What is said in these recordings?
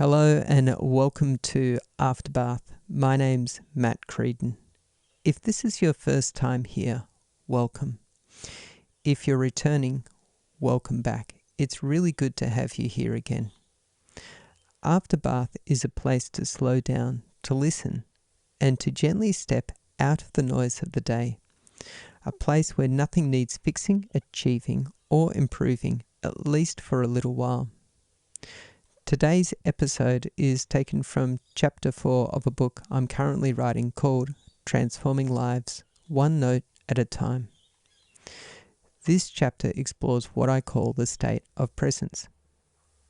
Hello and welcome to Afterbath. My name's Mat Creedon. If this is your first time here, welcome. If you're returning, welcome back. It's really good to have you here again. Afterbath is a place to slow down, to listen, and to gently step out of the noise of the day. A place where nothing needs fixing, achieving, or improving, at least for a little while. Today's episode is taken from Chapter 4 of a book I'm currently writing called Transforming Lives, One Note at a Time. This chapter explores what I call the state of presence,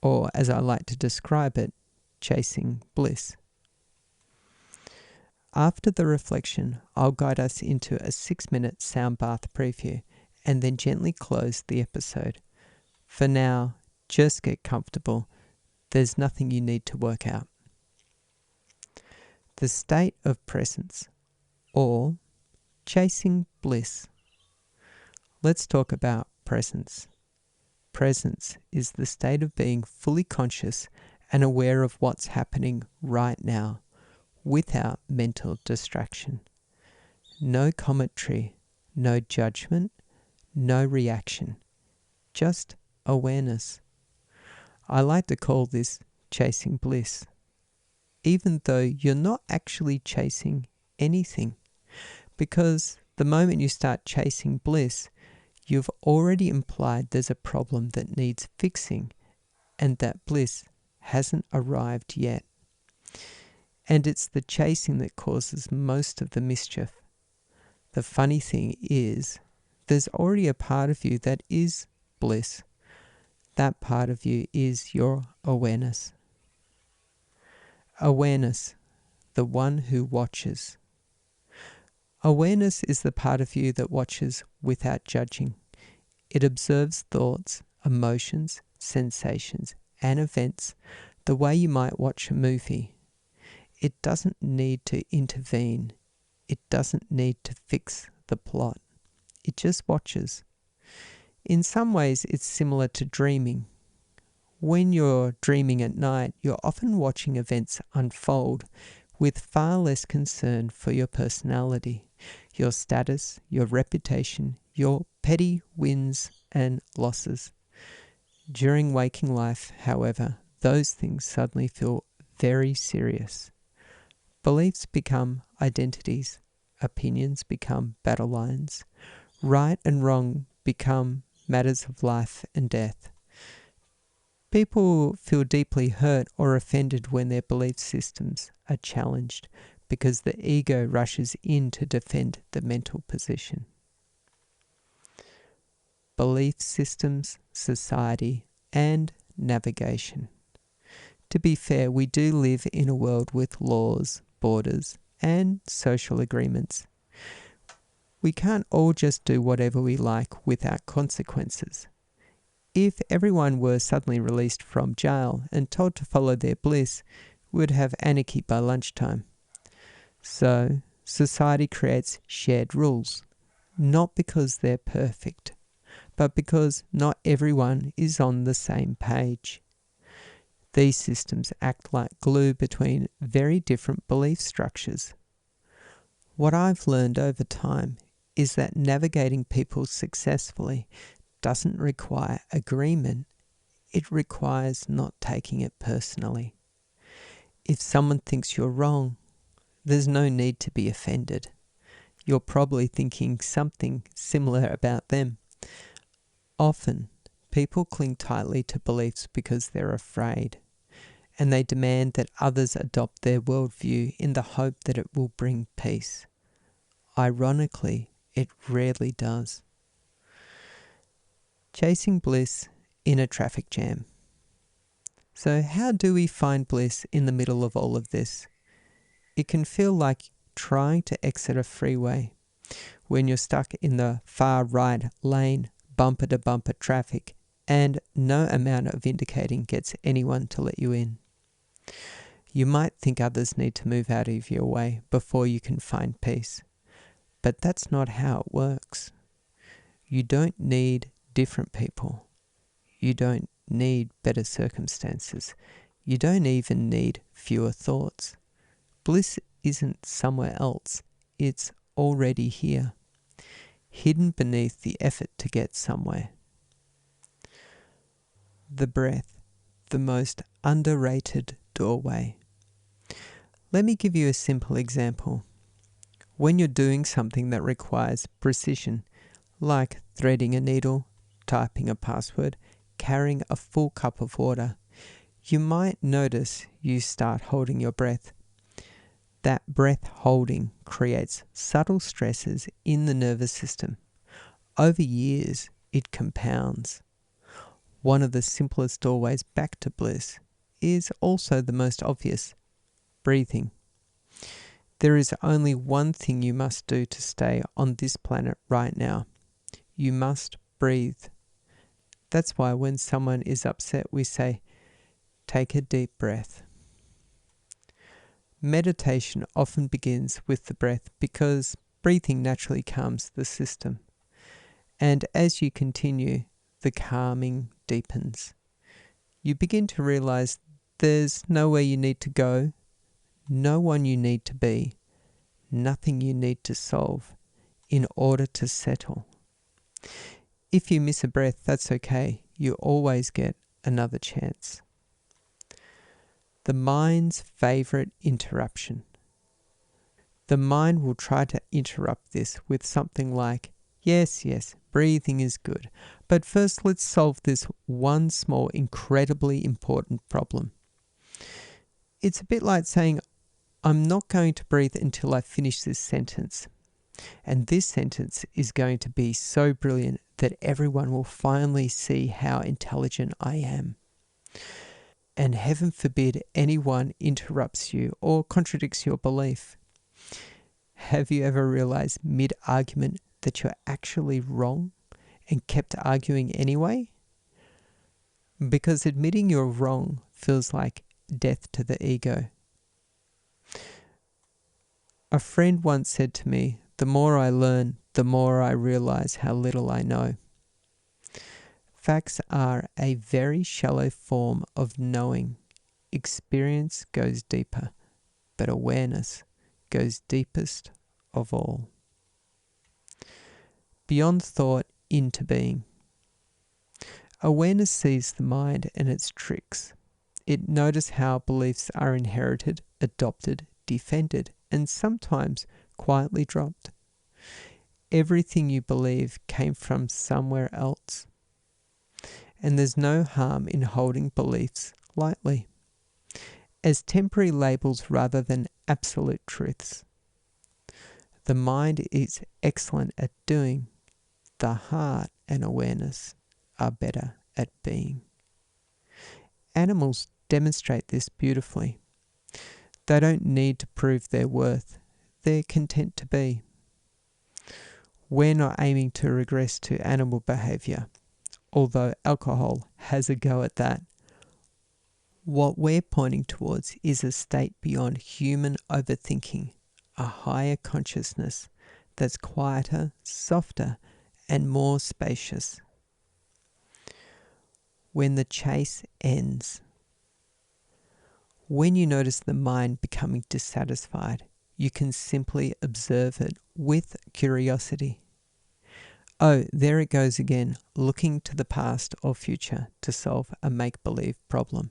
or as I like to describe it, chasing bliss. After the reflection, I'll guide us into a 6-minute sound bath preview and then gently close the episode. For now, just get comfortable. There's nothing you need to work out. The state of presence, or chasing bliss. Let's talk about presence. Presence is the state of being fully conscious and aware of what's happening right now, without mental distraction. No commentary, no judgement, no reaction, just awareness. I like to call this chasing bliss, even though you're not actually chasing anything, because the moment you start chasing bliss, you've already implied there's a problem that needs fixing and that bliss hasn't arrived yet. And it's the chasing that causes most of the mischief. The funny thing is, there's already a part of you that is bliss. That part of you is your awareness. Awareness, the one who watches. Awareness is the part of you that watches without judging. It observes thoughts, emotions, sensations, and events the way you might watch a movie. It doesn't need to intervene. It doesn't need to fix the plot. It just watches. In some ways, it's similar to dreaming. When you're dreaming at night, you're often watching events unfold with far less concern for your personality, your status, your reputation, your petty wins and losses. During waking life, however, those things suddenly feel very serious. Beliefs become identities. Opinions become battle lines. Right and wrong become matters of life and death. People feel deeply hurt or offended when their belief systems are challenged because the ego rushes in to defend the mental position. Belief systems, society, and navigation. To be fair, we do live in a world with laws, borders, and social agreements. We can't all just do whatever we like without consequences. If everyone were suddenly released from jail and told to follow their bliss, we would have anarchy by lunchtime. So, society creates shared rules, not because they're perfect, but because not everyone is on the same page. These systems act like glue between very different belief structures. What I've learned over time is that navigating people successfully doesn't require agreement. It requires not taking it personally. If someone thinks you're wrong, there's no need to be offended. You're probably thinking something similar about them. Often, people cling tightly to beliefs because they're afraid, and they demand that others adopt their worldview in the hope that it will bring peace. Ironically, it rarely does. Chasing bliss in a traffic jam. So how do we find bliss in the middle of all of this? It can feel like trying to exit a freeway when you're stuck in the far right lane, bumper to bumper traffic, and no amount of indicating gets anyone to let you in. You might think others need to move out of your way before you can find peace. But that's not how it works. You don't need different people. You don't need better circumstances. You don't even need fewer thoughts. Bliss isn't somewhere else. It's already here, hidden beneath the effort to get somewhere. The breath, the most underrated doorway. Let me give you a simple example. When you're doing something that requires precision, like threading a needle, typing a password, carrying a full cup of water, you might notice you start holding your breath. That breath holding creates subtle stresses in the nervous system. Over years, it compounds. One of the simplest doorways back to bliss is also the most obvious: breathing. There is only one thing you must do to stay on this planet right now. You must breathe. That's why when someone is upset, we say, take a deep breath. Meditation often begins with the breath because breathing naturally calms the system. And as you continue, the calming deepens. You begin to realize there's nowhere you need to go, no one you need to be, nothing you need to solve in order to settle. If you miss a breath, that's okay. You always get another chance. The mind's favorite interruption. The mind will try to interrupt this with something like, yes, breathing is good, but first let's solve this one small, incredibly important problem. It's a bit like saying, I'm not going to breathe until I finish this sentence. And this sentence is going to be so brilliant that everyone will finally see how intelligent I am. And heaven forbid anyone interrupts you or contradicts your belief. Have you ever realized mid-argument that you're actually wrong and kept arguing anyway? Because admitting you're wrong feels like death to the ego. A friend once said to me, the more I learn, the more I realize how little I know. Facts are a very shallow form of knowing. Experience goes deeper, but awareness goes deepest of all. Beyond thought into being. Awareness sees the mind and its tricks. It notices how beliefs are inherited, adopted, defended, and sometimes quietly dropped. Everything you believe came from somewhere else. And there's no harm in holding beliefs lightly, as temporary labels rather than absolute truths. The mind is excellent at doing. The heart and awareness are better at being. Animals demonstrate this beautifully. They don't need to prove their worth. They're content to be. We're not aiming to regress to animal behaviour, although alcohol has a go at that. What we're pointing towards is a state beyond human overthinking, a higher consciousness that's quieter, softer, and more spacious. When the chase ends. When you notice the mind becoming dissatisfied, you can simply observe it with curiosity. Oh, there it goes again, looking to the past or future to solve a make-believe problem.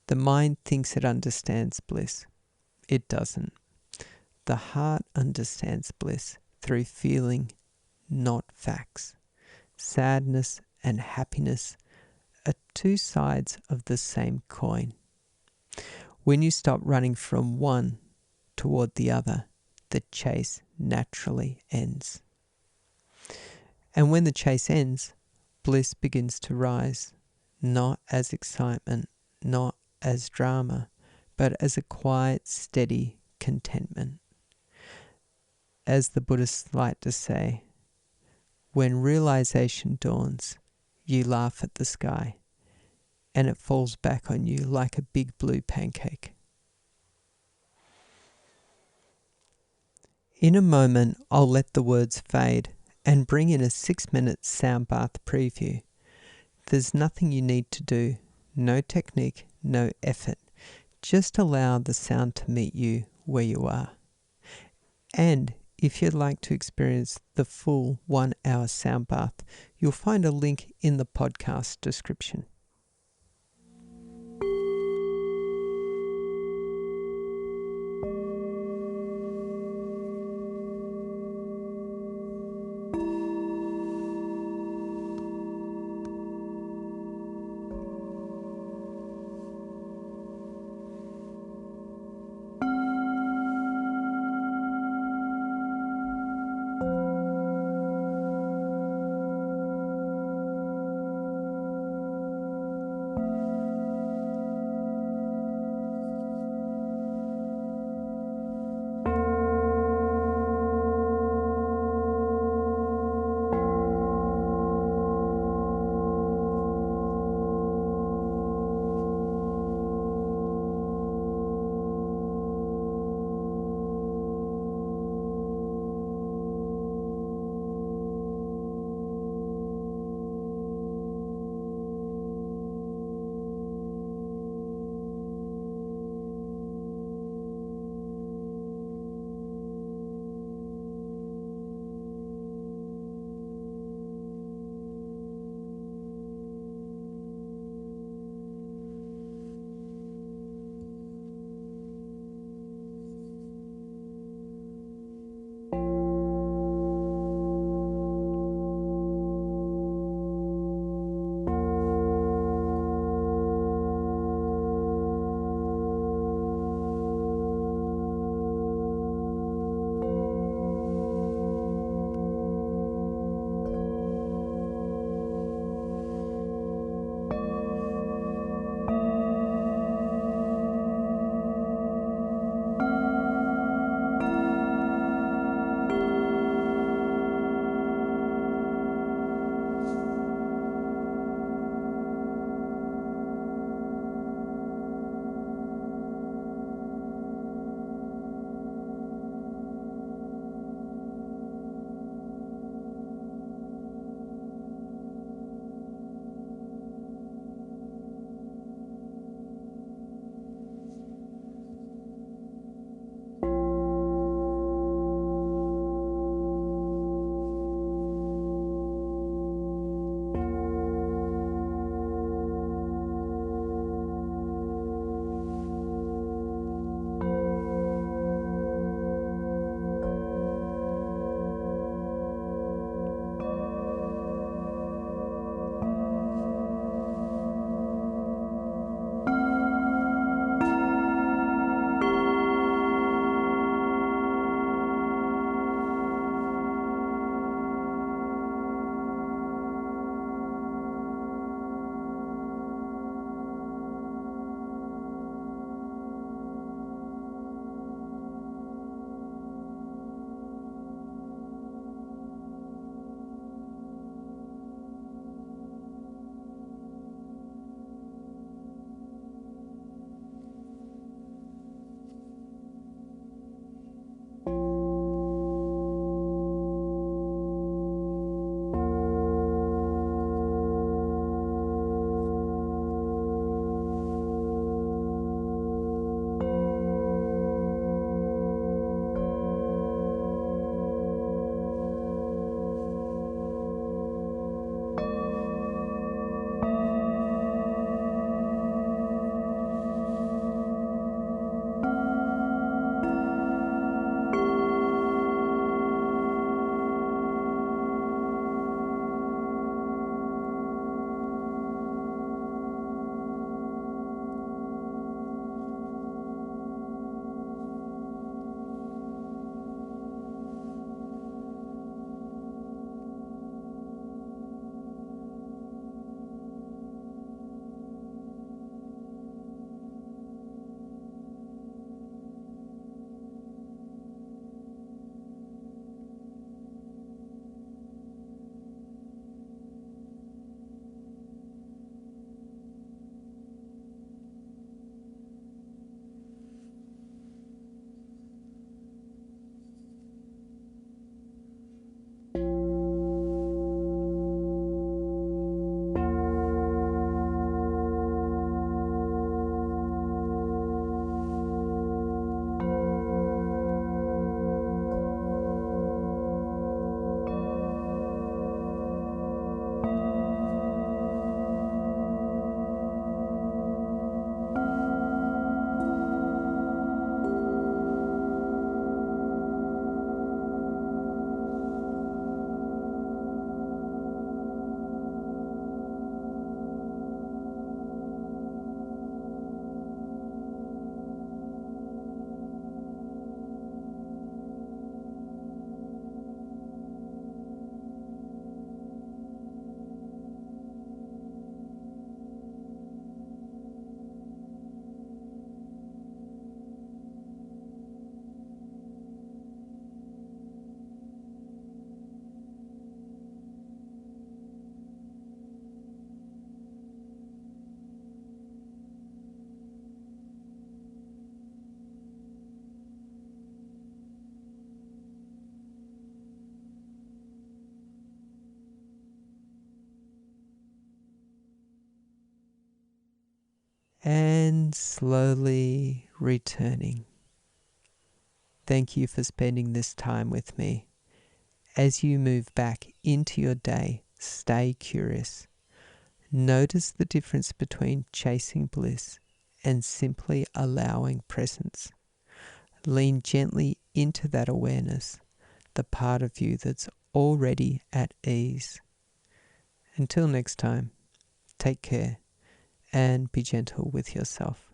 The mind thinks it understands bliss. It doesn't. The heart understands bliss through feeling, not facts. Sadness and happiness are two sides of the same coin. When you stop running from one toward the other, the chase naturally ends. And when the chase ends, bliss begins to rise, not as excitement, not as drama, but as a quiet, steady contentment. As the Buddhists like to say, when realization dawns, you laugh at the sky, and it falls back on you like a big blue pancake. In a moment, I'll let the words fade and bring in a 6-minute sound bath preview. There's nothing you need to do, no technique, no effort. Just allow the sound to meet you where you are. And if you'd like to experience the full 1 hour sound bath, you'll find a link in the podcast description. and slowly returning. Thank you for spending this time with me. As you move back into your day, stay curious. Notice the difference between chasing bliss and simply allowing presence. Lean gently into that awareness, the part of you that's already at ease. Until next time, take care and be gentle with yourself.